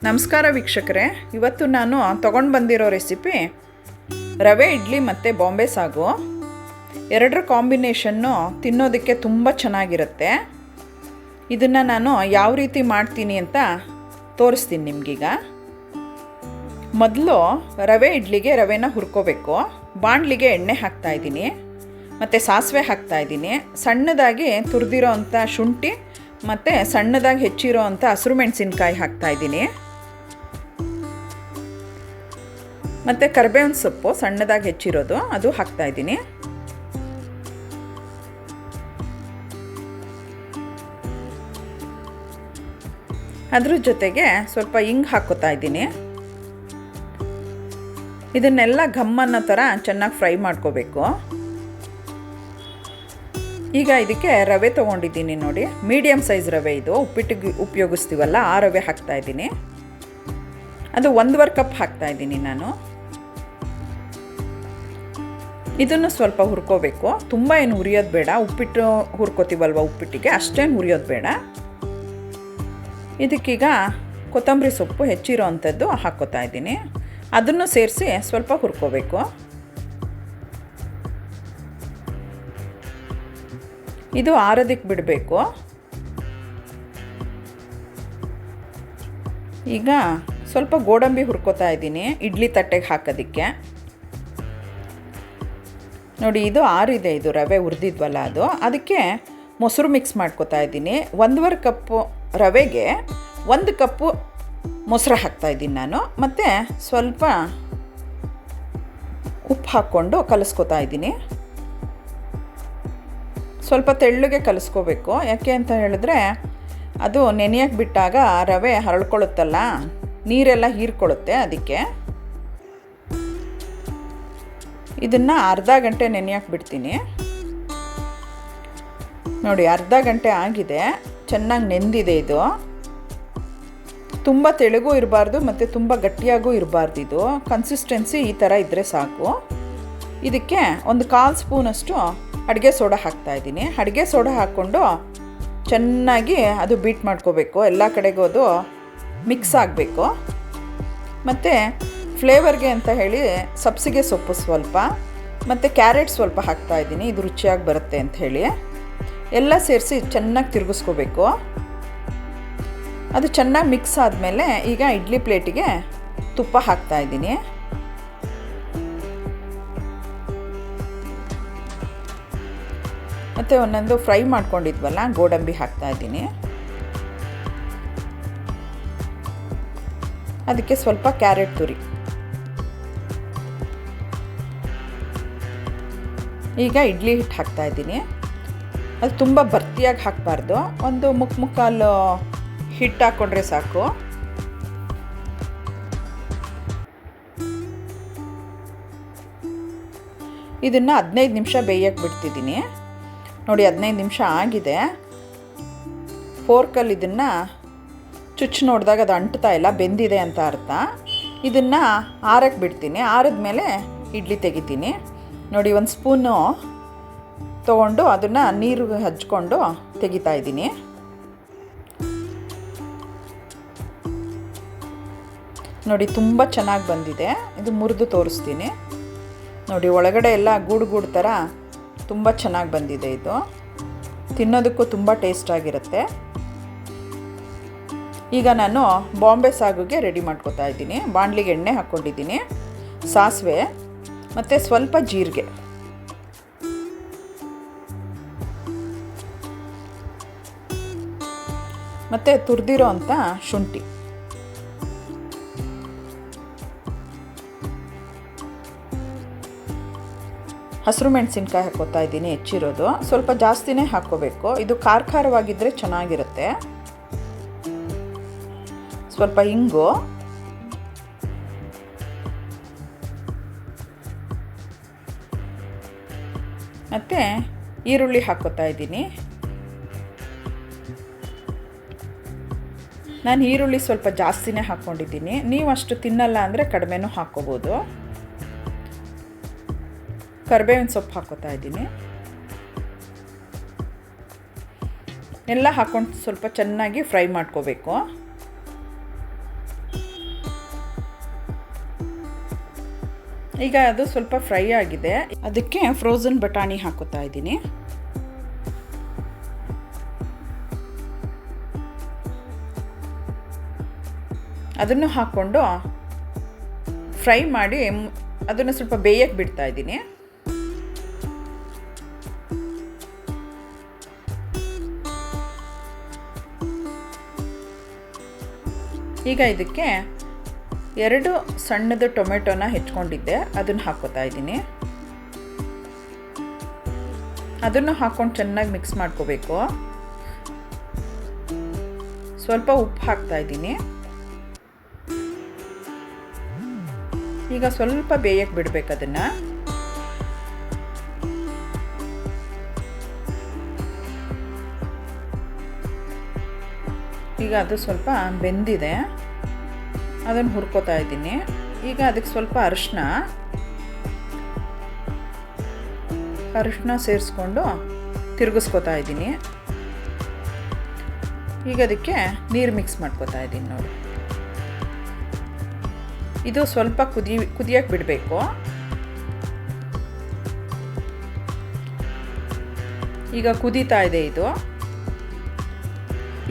ನಮಸ್ಕಾರ ವೀಕ್ಷಕರೇ, ಇವತ್ತು ನಾನು ತೊಗೊಂಡು ಬಂದಿರೋ ರೆಸಿಪಿ ರವೆ ಇಡ್ಲಿ ಮತ್ತು ಬಾಂಬೆ ಸಾಗು. ಎರಡರ ಕಾಂಬಿನೇಷನ್ನು ತಿನ್ನೋದಕ್ಕೆ ತುಂಬ ಚೆನ್ನಾಗಿರುತ್ತೆ. ಇದನ್ನು ನಾನು ಯಾವ ರೀತಿ ಮಾಡ್ತೀನಿ ಅಂತ ತೋರಿಸ್ತೀನಿ ನಿಮಗೀಗ. ಮೊದಲು ರವೆ ಇಡ್ಲಿಗೆ ರವೆನ ಹುರ್ಕೋಬೇಕು. ಬಾಣಲಿಗೆ ಎಣ್ಣೆ ಹಾಕ್ತಾಯಿದ್ದೀನಿ ಮತ್ತು ಸಾಸಿವೆ ಹಾಕ್ತಾಯಿದ್ದೀನಿ. ಸಣ್ಣದಾಗಿ ತುರಿದಿರೋ ಅಂಥ ಶುಂಠಿ ಮತ್ತು ಸಣ್ಣದಾಗಿ ಹೆಚ್ಚಿರೋ ಅಂಥ ಹಸಿರು ಮೆಣಸಿನ್ಕಾಯಿ ಹಾಕ್ತಾಯಿದ್ದೀನಿ. ಮತ್ತು ಕರಿಬೇವಿನ ಸೊಪ್ಪು ಸಣ್ಣದಾಗಿ ಹೆಚ್ಚಿರೋದು ಅದು ಹಾಕ್ತಾಯಿದ್ದೀನಿ. ಅದ್ರ ಜೊತೆಗೆ ಸ್ವಲ್ಪ ಹಿಂಗೆ ಹಾಕ್ಕೋತಾ ಇದ್ದೀನಿ. ಇದನ್ನೆಲ್ಲ ಘಮ್ಮನ್ನೋ ಥರ ಚೆನ್ನಾಗಿ ಫ್ರೈ ಮಾಡ್ಕೋಬೇಕು. ಈಗ ಇದಕ್ಕೆ ರವೆ ತೊಗೊಂಡಿದ್ದೀನಿ ನೋಡಿ, ಮೀಡಿಯಮ್ ಸೈಜ್ ರವೆ. ಇದು ಉಪ್ಪಿಟ್ಟಿಗೆ ಉಪಯೋಗಿಸ್ತೀವಲ್ಲ ಆ ರವೆ ಹಾಕ್ತಾಯಿದ್ದೀನಿ. ಅದು 1.5 ಕಪ್ ಹಾಕ್ತಾಯಿದ್ದೀನಿ ನಾನು. ಇದನ್ನು ಸ್ವಲ್ಪ ಹುರ್ಕೋಬೇಕು. ತುಂಬ ಏನು ಹುರಿಯೋದು ಬೇಡ. ಉಪ್ಪಿಟ್ಟು ಹುರ್ಕೋತೀವಲ್ವ ಉಪ್ಪಿಟ್ಟಿಗೆ, ಅಷ್ಟೇನು ಹುರಿಯೋದು ಬೇಡ. ಇದಕ್ಕೀಗ ಕೊತ್ತಂಬರಿ ಸೊಪ್ಪು ಹೆಚ್ಚಿರೋ ಅಂಥದ್ದು ಹಾಕ್ಕೋತಾ ಇದ್ದೀನಿ. ಅದನ್ನು ಸೇರಿಸಿ ಸ್ವಲ್ಪ ಹುರ್ಕೋಬೇಕು. ಇದು ಆರೋದಕ್ಕೆ ಬಿಡಬೇಕು. ಈಗ ಸ್ವಲ್ಪ ಗೋಡಂಬಿ ಹುರ್ಕೋತಾ ಇದ್ದೀನಿ ಇಡ್ಲಿ ತಟ್ಟೆಗೆ ಹಾಕೋದಕ್ಕೆ. ನೋಡಿ, ಇದು ಆರಿದೆ. ಇದು ರವೆ ಹುರಿದಿದ್ವಲ್ಲ ಅದಕ್ಕೆ ಮೊಸರು ಮಿಕ್ಸ್ ಮಾಡ್ಕೋತಾ ಇದ್ದೀನಿ. 1.5 ಕಪ್ಪು ರವೆಗೆ 1 ಕಪ್ಪು ಮೊಸರು ಹಾಕ್ತಾಯಿದ್ದೀನಿ ನಾನು. ಮತ್ತು ಸ್ವಲ್ಪ ಉಪ್ಪು ಹಾಕ್ಕೊಂಡು ಕಲಿಸ್ಕೋತಾ ಇದ್ದೀನಿ. ಸ್ವಲ್ಪ ತೆಳ್ಳಗೆ ಕಲಿಸ್ಕೋಬೇಕು. ಯಾಕೆ ಅಂತ ಹೇಳಿದ್ರೆ ಅದು ನೆನೆಯಕ್ಕೆ ಬಿಟ್ಟಾಗ ರವೆ ಹರಳ್ಕೊಳ್ಳುತ್ತಲ್ಲ, ನೀರೆಲ್ಲ ಹೀರ್ಕೊಳ್ಳುತ್ತೆ. ಅದಕ್ಕೆ ಇದನ್ನು ಅರ್ಧ ಗಂಟೆ ನೆನೆಯಕ್ಕೆ ಬಿಡ್ತೀನಿ. ನೋಡಿ, ಅರ್ಧ ಗಂಟೆ ಆಗಿದೆ. ಚೆನ್ನಾಗಿ ನೆಂದಿದೆ. ಇದು ತುಂಬ ತೆಳುಗೂ ಇರಬಾರ್ದು ಮತ್ತು ತುಂಬ ಗಟ್ಟಿಯಾಗೂ ಇರಬಾರ್ದು. ಇದು ಕನ್ಸಿಸ್ಟೆನ್ಸಿ ಈ ಥರ ಇದ್ದರೆ ಸಾಕು. ಇದಕ್ಕೆ 1/4 ಸ್ಪೂನಷ್ಟು ಅಡುಗೆ ಸೋಡಾ ಹಾಕ್ತಾಯಿದ್ದೀನಿ. ಅಡುಗೆ ಸೋಡಾ ಹಾಕ್ಕೊಂಡು ಚೆನ್ನಾಗಿ ಅದು ಬೀಟ್ ಮಾಡ್ಕೋಬೇಕು. ಎಲ್ಲ ಕಡೆಗೂ ಅದು ಮಿಕ್ಸ್ ಆಗಬೇಕು. ಮತ್ತು ಫ್ಲೇವರ್ಗೆ ಅಂತ ಹೇಳಿ ಸಬ್ಸಿಗೆ ಸೊಪ್ಪು ಸ್ವಲ್ಪ ಮತ್ತು ಕ್ಯಾರೆಟ್ ಸ್ವಲ್ಪ ಹಾಕ್ತಾಯಿದ್ದೀನಿ. ಇದು ರುಚಿಯಾಗಿ ಬರುತ್ತೆ ಅಂತ ಹೇಳಿ ಎಲ್ಲ ಸೇರಿಸಿ ಚೆನ್ನಾಗಿ ತಿರುಗಿಸ್ಕೋಬೇಕು. ಅದು ಚೆನ್ನಾಗಿ ಮಿಕ್ಸ್ ಆದಮೇಲೆ ಈಗ ಇಡ್ಲಿ ಪ್ಲೇಟಿಗೆ ತುಪ್ಪ ಹಾಕ್ತಾಯಿದ್ದೀನಿ. ಮತ್ತು ಒಂದೊಂದು ಫ್ರೈ ಮಾಡ್ಕೊಂಡಿದ್ವಲ್ಲ ಗೋಡಂಬಿ ಹಾಕ್ತಾಯಿದ್ದೀನಿ. ಅದಕ್ಕೆ ಸ್ವಲ್ಪ ಕ್ಯಾರೆಟ್ ತುರಿ. ಈಗ ಇಡ್ಲಿ ಹಿಟ್ಟು ಹಾಕ್ತಾಯಿದ್ದೀನಿ. ಅದು ತುಂಬ ಭರ್ತಿಯಾಗಿ ಹಾಕಬಾರ್ದು. ಒಂದು ಮುಕ್ಕಾಲು ಹಿಟ್ಟು ಹಾಕ್ಕೊಂಡ್ರೆ ಸಾಕು. ಇದನ್ನು 15 ನಿಮಿಷ ಬೇಯಕ್ಕೆ ಬಿಡ್ತಿದ್ದೀನಿ. ನೋಡಿ, 15 ನಿಮಿಷ ಆಗಿದೆ. ಫೋರ್ಕಲ್ಲಿ ಇದನ್ನು ಚುಚ್ಚು ನೋಡಿದಾಗ ಅದು ಅಂಟ್ತಾ ಇಲ್ಲ, ಬೆಂದಿದೆ ಅಂತ ಅರ್ಥ. ಇದನ್ನು ಆರಕ್ಕೆ ಬಿಡ್ತೀನಿ. ಆರಿದ್ಮೇಲೆ ಇಡ್ಲಿ ತೆಗಿತೀನಿ. ನೋಡಿ, 1 ಸ್ಪೂನು ತೊಗೊಂಡು ಅದನ್ನು ನೀರು ಹಚ್ಕೊಂಡು ತೆಗಿತಾ ಇದ್ದೀನಿ. ನೋಡಿ, ತುಂಬ ಚೆನ್ನಾಗಿ ಬಂದಿದೆ. ಇದು ಮುರಿದು ತೋರಿಸ್ತೀನಿ. ನೋಡಿ, ಒಳಗಡೆ ಎಲ್ಲ ಗೂಡು ಥರ ತುಂಬ ಚೆನ್ನಾಗಿ ಬಂದಿದೆ. ಇದು ತಿನ್ನೋದಕ್ಕೂ ತುಂಬ ಟೇಸ್ಟಾಗಿರುತ್ತೆ. ಈಗ ನಾನು ಬಾಂಬೆ ಸಾಗುಗೆ ರೆಡಿ ಮಾಡ್ಕೋತಾ ಇದ್ದೀನಿ. ಬಾಣಲಿಗೆ ಎಣ್ಣೆ ಹಾಕ್ಕೊಂಡಿದ್ದೀನಿ, ಸಾಸಿವೆ ಮತ್ತು ಸ್ವಲ್ಪ ಜೀರಿಗೆ. ಮತ್ತು ತುರಿದಿರೋ ಅಂಥ ಶುಂಠಿ. ಹಸಿರು ಮೆಣಸಿನ್ಕಾಯಿ ಹಾಕ್ಕೋತಾ ಇದ್ದೀನಿ ಹೆಚ್ಚಿರೋದು. ಸ್ವಲ್ಪ ಜಾಸ್ತಿನೇ ಹಾಕ್ಕೋಬೇಕು. ಇದು ಖಾರವಾಗಿದ್ದರೆ ಚೆನ್ನಾಗಿರುತ್ತೆ. ಸ್ವಲ್ಪ ಹಿಂಗು, ಮತ್ತು ಈರುಳ್ಳಿ ಹಾಕ್ಕೋತಾ ಇದ್ದೀನಿ. ನಾನು ಈರುಳ್ಳಿ ಸ್ವಲ್ಪ ಜಾಸ್ತಿನೇ ಹಾಕ್ಕೊಂಡಿದ್ದೀನಿ. ನೀವು ಅಷ್ಟು ತಿನ್ನಲ್ಲ ಅಂದರೆ ಕಡಿಮೆನೂ ಹಾಕ್ಕೋಬೋದು. ಕರಿಬೇವಿನ ಸೊಪ್ಪು ಹಾಕ್ಕೋತಾ ಇದ್ದೀನಿ. ಎಲ್ಲ ಹಾಕ್ಕೊಂಡು ಸ್ವಲ್ಪ ಚೆನ್ನಾಗಿ ಫ್ರೈ ಮಾಡ್ಕೋಬೇಕು. ಈಗ ಅದು ಸ್ವಲ್ಪ ಫ್ರೈ ಆಗಿದೆ, ಅದಕ್ಕೆ ಫ್ರೋಝನ್ ಬಟಾಣಿ ಹಾಕುತ್ತಾ ಇದ್ದೀನಿ. ಅದನ್ನು ಹಾಕ್ಕೊಂಡು ಫ್ರೈ ಮಾಡಿ ಅದನ್ನು ಸ್ವಲ್ಪ ಬೇಯಕ್ಕೆ ಬಿಡ್ತಾ ಇದ್ದೀನಿ. ಈಗ ಇದಕ್ಕೆ 2 ಸಣ್ಣದು ಟೊಮೆಟೊನ ಹೆಚ್ಕೊಂಡಿದ್ದೆ, ಅದನ್ನು ಹಾಕೋತಾ ಇದ್ದೀನಿ. ಅದನ್ನು ಹಾಕ್ಕೊಂಡು ಚೆನ್ನಾಗಿ ಮಿಕ್ಸ್ ಮಾಡ್ಕೋಬೇಕು. ಸ್ವಲ್ಪ ಉಪ್ಪು ಹಾಕ್ತಾ ಇದ್ದೀನಿ. ಈಗ ಸ್ವಲ್ಪ ಬೇಯಕ್ಕೆ ಬಿಡಬೇಕು ಅದನ್ನು. ಈಗ ಅದು ಸ್ವಲ್ಪ ಬೆಂದಿದೆ, ಅದನ್ನು ಹುರ್ಕೋತಾ ಇದ್ದೀನಿ. ಈಗ ಅದಕ್ಕೆ ಸ್ವಲ್ಪ ಅರಿಶಿನ ಸೇರಿಸ್ಕೊಂಡು ತಿರುಗಿಸ್ಕೊತಾ ಇದ್ದೀನಿ. ಈಗ ಅದಕ್ಕೆ ನೀರು ಮಿಕ್ಸ್ ಮಾಡ್ಕೋತಾ ಇದ್ದೀನಿ ನೋಡಿ. ಇದು ಸ್ವಲ್ಪ ಕುದಿಯಕ್ಕೆ ಬಿಡಬೇಕು. ಈಗ ಕುದೀತಾ ಇದೆ ಇದು.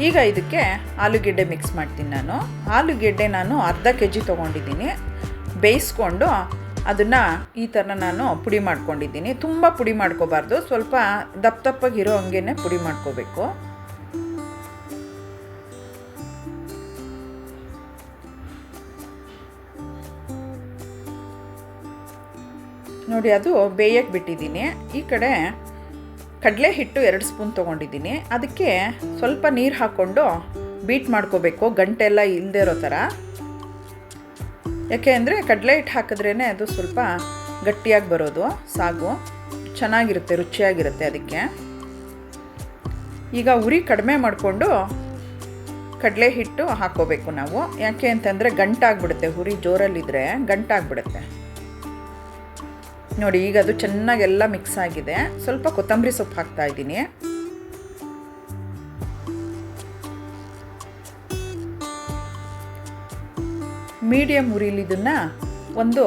ಈಗ ಇದಕ್ಕೆ ಆಲೂಗೆಡ್ಡೆ ಮಿಕ್ಸ್ ಮಾಡ್ತೀನಿ ನಾನು. ಆಲೂಗೆಡ್ಡೆ ನಾನು ಅರ್ಧ kg ತೊಗೊಂಡಿದ್ದೀನಿ. ಬೇಯಿಸ್ಕೊಂಡು ಅದನ್ನು ಈ ಥರ ನಾನು ಪುಡಿ ಮಾಡ್ಕೊಂಡಿದ್ದೀನಿ. ತುಂಬ ಪುಡಿ ಮಾಡ್ಕೋಬಾರ್ದು, ಸ್ವಲ್ಪ ದಪ್ಪಗಿರೋ ಹಂಗೆ ಪುಡಿ ಮಾಡ್ಕೋಬೇಕು. ನೋಡಿ ಅದು ಬೇಯಕ್ಕೆ ಬಿಟ್ಟಿದ್ದೀನಿ. ಈ ಕಡೆ ಕಡಲೆ ಹಿಟ್ಟು 2 ಸ್ಪೂನ್ ತೊಗೊಂಡಿದ್ದೀನಿ. ಅದಕ್ಕೆ ಸ್ವಲ್ಪ ನೀರು ಹಾಕ್ಕೊಂಡು ಬೀಟ್ ಮಾಡ್ಕೋಬೇಕು, ಗಂಟೆಲ್ಲ ಇಲ್ಲದೆ ಇರೋ ಥರ. ಯಾಕೆ ಅಂದರೆ ಕಡಲೆ ಹಿಟ್ಟು ಹಾಕಿದ್ರೇ ಅದು ಸ್ವಲ್ಪ ಗಟ್ಟಿಯಾಗಿ ಬರೋದು, ಸಾಗು ಚೆನ್ನಾಗಿರುತ್ತೆ, ರುಚಿಯಾಗಿರುತ್ತೆ. ಅದಕ್ಕೆ ಈಗ ಉರಿ ಕಡಿಮೆ ಮಾಡಿಕೊಂಡು ಕಡಲೆ ಹಿಟ್ಟು ಹಾಕ್ಕೋಬೇಕು ನಾವು. ಯಾಕೆ ಅಂತಂದರೆ ಗಂಟಾಗ್ಬಿಡುತ್ತೆ, ಉರಿ ಜೋರಲ್ಲಿದ್ದರೆ ಗಂಟಾಗ್ಬಿಡುತ್ತೆ. ನೋಡಿ ಈಗ ಅದು ಚೆನ್ನಾಗೆಲ್ಲ ಮಿಕ್ಸ್ ಆಗಿದೆ. ಸ್ವಲ್ಪ ಕೊತ್ತಂಬರಿ ಸೊಪ್ಪು ಹಾಕ್ತಾ ಇದ್ದೀನಿ. ಮೀಡಿಯಮ್ ಉರಿಲಿ ಇದನ್ನು ಒಂದು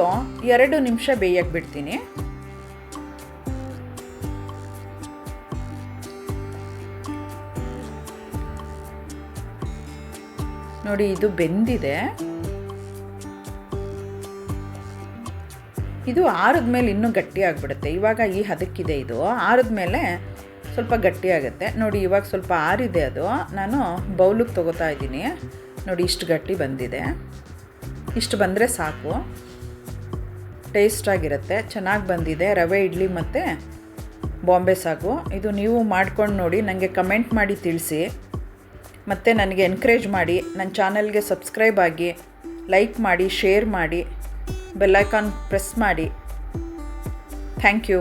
2 ನಿಮಿಷ ಬೇಯಕ್ಕೆ ಬಿಡ್ತೀನಿ. ನೋಡಿ ಇದು ಬೆಂದಿದೆ. ಇದು ಆರಿದ ಮೇಲೆ ಇನ್ನೂ ಗಟ್ಟಿ ಆಗಿಬಿಡುತ್ತೆ. ಇವಾಗ ಈ ಹದಕ್ಕಿದೆ, ಇದು ಆರಿದ ಮೇಲೆ ಸ್ವಲ್ಪ ಗಟ್ಟಿ ಆಗುತ್ತೆ. ನೋಡಿ ಇವಾಗ ಸ್ವಲ್ಪ ಆರಿದೆ ಅದು. ನಾನು ಬೌಲಿಗೆ ತೊಗೋತಾ ಇದ್ದೀನಿ. ನೋಡಿ ಇಷ್ಟು ಗಟ್ಟಿ ಬಂದಿದೆ. ಇಷ್ಟು ಬಂದರೆ ಸಾಕು, ಟೇಸ್ಟಾಗಿರುತ್ತೆ, ಚೆನ್ನಾಗಿ ಬಂದಿದೆ. ರವೆ ಇಡ್ಲಿ ಮತ್ತು ಬಾಂಬೆ ಸಾಗು ಇದು ನೀವು ಮಾಡ್ಕೊಂಡು ನೋಡಿ, ನನಗೆ ಕಮೆಂಟ್ ಮಾಡಿ ತಿಳಿಸಿ. ಮತ್ತು ನನಗೆ ಎನ್ಕರೇಜ್ ಮಾಡಿ, ನನ್ನ ಚಾನಲ್ಗೆ ಸಬ್ಸ್ಕ್ರೈಬ್ ಆಗಿ, ಲೈಕ್ ಮಾಡಿ, ಶೇರ್ ಮಾಡಿ, ಬೆಲ್ ಐಕಾನ್ ಪ್ರೆಸ್ ಮಾಡಿ. Thank you.